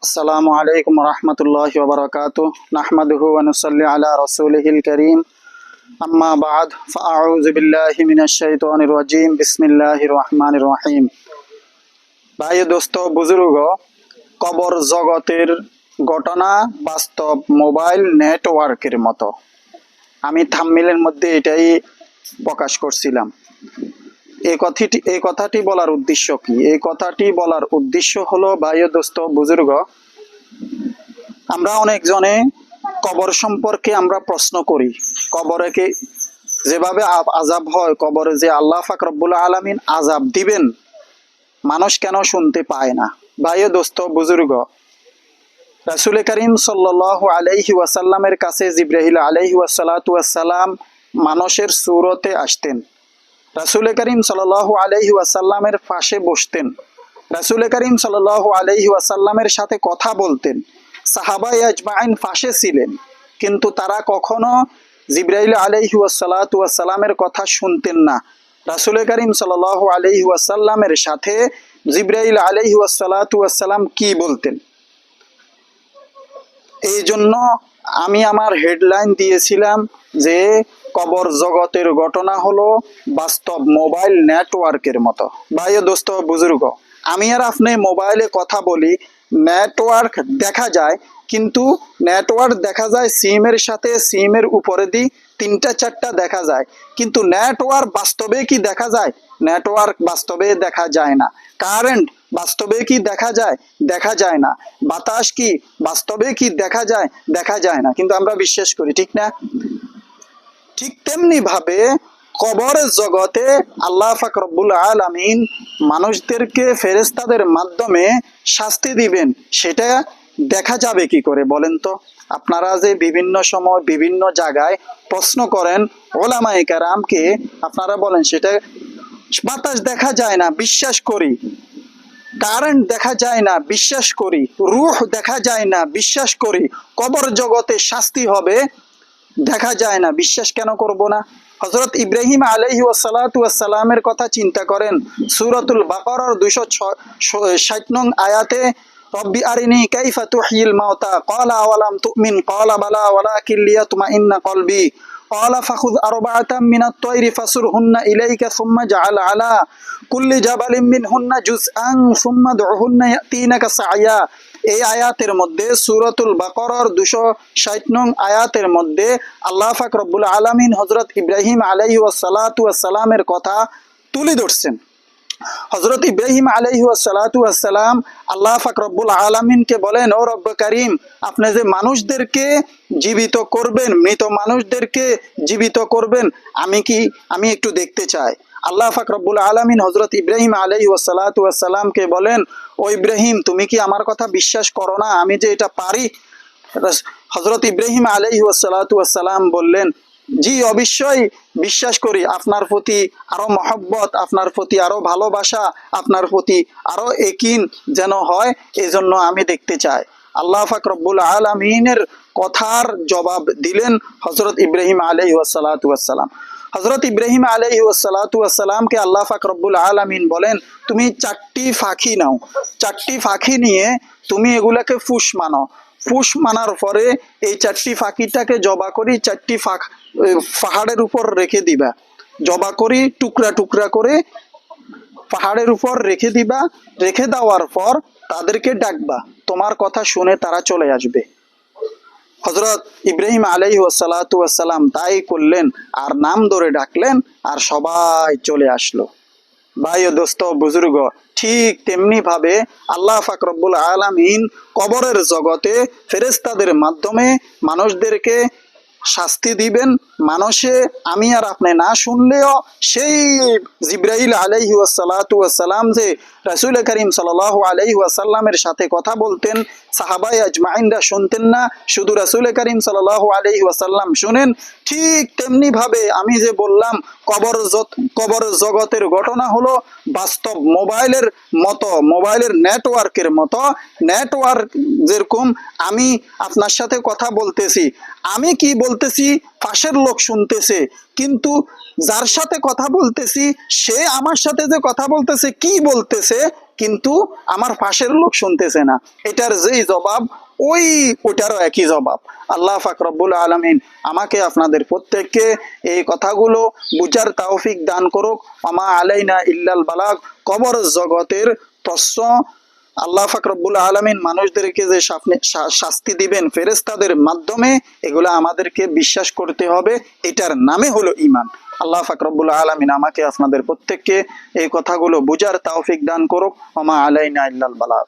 আসসালামু আলাইকুম রহমতুল্লাহি ওয়া বারাকাতুহু নাহমাদুহু ওয়া নুসাল্লি আলা রাসূলিহিল কারীম আম্মা বা'দ ফাআউযু বিল্লাহি মিনাশ শাইতানির রাজীম বিসমিল্লাহির রহমানির রহিম। ভাই দোস্ত বুজুর্গ, কবর জগতের ঘটনা বাস্তব মোবাইল নেটওয়ার্কের মতো। আমি থাম্বনেইলের মধ্যে এটাই প্রকাশ করছিলাম। এই কথাটি বলার উদ্দেশ্য কি? এই কথাটি বলার উদ্দেশ্য হলো ভাই দোস্ত বুজুর্গ, আমরা অনেকজনে কবর সম্পর্কে আমরা প্রশ্ন করি। কবরে কি যেভাবে আযাব হয়, কবরে যে আল্লাহ পাক রব্বুল আলামিন আযাব দিবেন, মানুষ কেন শুনতে পায় না? ভাই দোস্ত বুজুর্গ, রাসূল করিম সাল্লাল্লাহু আলাইহি ওয়াসাল্লামের কাছে জিবরাইল আলাইহি ওয়াসসালাতু ওয়াসসালাম মানুষের সূরতে আসতেন। রাসূল করিম সাল্লাল্লাহু আলাইহি ওয়াসাল্লামের পাশে বসতেন। রাসূল করিম সাল্লাল্লাহু আলাইহি ওয়াসাল্লামের সাথে কথা বলতেন। সাহাবায়ে আজমাইন পাশে ছিলেন, কিন্তু তারা কখনো জিবরাইল আলাইহি ওয়াসসালাতু ওয়াসসালামের কথা শুনতেন না। রাসূল করিম সাল্লাল্লাহু আলাইহি ওয়াসাল্লামের সাথে জিবরাইল আলাইহি ওয়াসসালাতু ওয়াসসালাম কি বলতেন? এই জন্য আমি আমার হেডলাইন দিয়েছিলাম যে কবর জগতের ঘটনা হলো বাস্তব মোবাইল নেটওয়ার্কের মতো। ভাই দোস্ত বুজুর্গ, আমি আর আপনি মোবাইলে কথা বলি, নেটওয়ার্ক দেখা যায়, কিন্তু নেটওয়ার্ক দেখা যায় সিমের সাথে, সিমের উপরে দিয়ে তিনটা চারটা দেখা যায়, কিন্তু নেটওয়ার্ক বাস্তবে কি দেখা যায়? নেটওয়ার্ক বাস্তবে দেখা যায় না। কারেন্ট বাস্তবে কি দেখা যায়? দেখা যায় না। বাতাস কি বাস্তবে কি দেখা যায়? দেখা যায় না, কিন্তু আমরা বিশ্বাস করি, ঠিক না? ঠিক তেমনি ভাবে কবরের জগতে আল্লাহ পাক রব্বুল আলামিন মানুষদেরকে ফেরেশতাদের মাধ্যমে শাস্তি দিবেন, সেটা দেখা যাবে কি করে বলেন তো? আপনারা যে বিভিন্ন সময় বিভিন্ন জায়গায় প্রশ্ন করেন ওলামায়ে কেরামকে, আপনারা বলেন সেটা বাতাস দেখা যায় না, বিশ্বাস করি। কারেন্ট দেখা যায় না, বিশ্বাস করি। রূহ দেখা যায় না, বিশ্বাস করি। কবর জগতে শাস্তি হবে, দেখা যায় না, বিশ্বাস কেন করব না? হযরত ইব্রাহিম আলাইহি ওয়াসসালাতু ওয়াসসালামের কথা চিন্তা করেন। সূরাতুল বাকারার 260 নং আয়াতে রব্বি আরিনি কাইফা তুহয়িল মাউতা ক্বালা আওয়ালাম তুমিন ক্বালা বালা ওয়ালাকিন লিয়াতমাইন্না কলবি ক্বালা ফাখুয আরবাআতাম মিনাত তায়রি ফাসুরহুন্না ইলাইকা সুম্মা জাআল আলা কুল্লি জাবালিন মিনহুন্না জুজআন সুম্মা দুহুন্না ইয়াতিনাকা সায়া। এই আয়াতের মধ্যে সূরাতুল বাকারার 260 নং আয়াতের মধ্যে আল্লাহ পাক রব্বুল আলামিন হযরত ইব্রাহিম আলাইহি ওয়াসসালাতু ওয়াসসালামের কথা তুলে ধরছেন। হযরত ইব্রাহিম আলাইহি ওয়াসসালাতু ওয়াসসালাম আল্লাহ পাক রব্বুল আলামিনকে বলেন, ও রব্ব করিম, আপনি যে মানুষদেরকে জীবিত করবেন, মৃত মানুষদেরকে জীবিত করবেন, আমি একটু দেখতে চাই। আল্লাহ পাক রব্বুল আলামিন হযরত ইব্রাহিম আলাইহি ওয়াসসালাতু ওয়াসসালামকে বলেন, ও ইব্রাহিম, তুমি কি আমার কথা বিশ্বাস করো না আমি যে এটা পারি? হযরত ইব্রাহিম আলাইহি ওয়াসসালাতু ওয়াসসালাম বললেন, জি অবশ্যই বিশ্বাস করি। আপনার প্রতি আরো মহব্বত, আপনার প্রতি আরো ভালোবাসা, আপনার প্রতি আরো একিন যেন হয়, এজন্য আমি দেখতে চাই। আল্লাহ পাক রব্বুল আলামিনের কথার জবাব দিলেন হযরত ইব্রাহিম আলাইহি ওয়াসসালাতু ওয়াসসালাম। হযরত ইব্রাহিম আলাইহি ওয়াসসালাতু ওয়াসসালামকে আল্লাহ পাক রব্বুল আলামিন বলেন, তুমি 4টি পাখি নাও, 4টি পাখি নিয়ে তুমি এগুলাকে ফুস মানো। ফুস মানার পরে এই 4টি পাখিটাকে জবা করি 4টি পাহাড়ের উপর রেখে দিবা। জবা করি টুকরা টুকরা করে পাহাড়ের উপর রেখে দিবা। রেখে দেওয়ার পর তাদেরকে ডাকবা, তোমার কথা শুনে তারা চলে আসবে। হযরত ইব্রাহিম আলাইহি ওয়াসসালাতু ওয়াসসালাম তাই করলেন, আর নাম ধরে ডাকলেন, আর সবাই চলে আসলো। ভাই ও দোস্ত বুজুর্গ, ঠিক তেমনি ভাবে আল্লাহ পাক রব্বুল আলামিন কবরের জগতে ফেরেশতাদের মাধ্যমে মানুষদেরকে শাস্তি দিবেন। মানুষে আমি আর আপনি না শুনলেও সেই জিবরাইল আলাইহি ওয়াসসালাতু ওয়াসসালাম যে রাসূল করিম সাল্লাল্লাহু আলাইহি ওয়াসাল্লামের সাথে কথা বলতেন, সাহাবায়ে আজমাইনরা শুনতেন না, শুধু রাসূল করিম সাল্লাল্লাহু আলাইহি ওয়াসাল্লাম শুনেন। ঠিক তেমনি ভাবে আমি যে বললাম কবর জগতের ঘটনা হলো বাস্তব মোবাইলের মতো, মোবাইলের নেটওয়ার্কের মতো। নেটওয়ার্ক যেরকম আমি আপনার সাথে কথা বলতেছি, আমি কি বলতেছি পাশের লোক শুনতেছে, কিন্তু যার সাথে কথা বলতেছি সে আমার সাথে যে কথা বলতেছে, কি বলতেছে কিন্তু আমার পাশের লোক শুনতেছে না। এটার যেই জবাব ওটারও একই জবাব। আল্লাহ পাক রব্বুল আলামিন আমাকে আপনাদের প্রত্যেককে এই কথাগুলো বুঝার তৌফিক দান করুক। আমা আলাইনা ইল্লাল বালাগ। কবর জগতের প্রশ্ন আল্লাহ পাক রব্বুল আলামিন মানুষদেরকে যে শাস্তি দিবেন ফেরেশতাদের মাধ্যমে, এগুলো আমাদেরকে বিশ্বাস করতে হবে। এটার নামে হলো ঈমান। আল্লাহ পাক রব্বুল আলামিন আমাকে আপনাদের প্রত্যেককে এই কথাগুলো বুঝার তৌফিক দান করুক। আমা আলাইনা ইল্লাল বালাগ।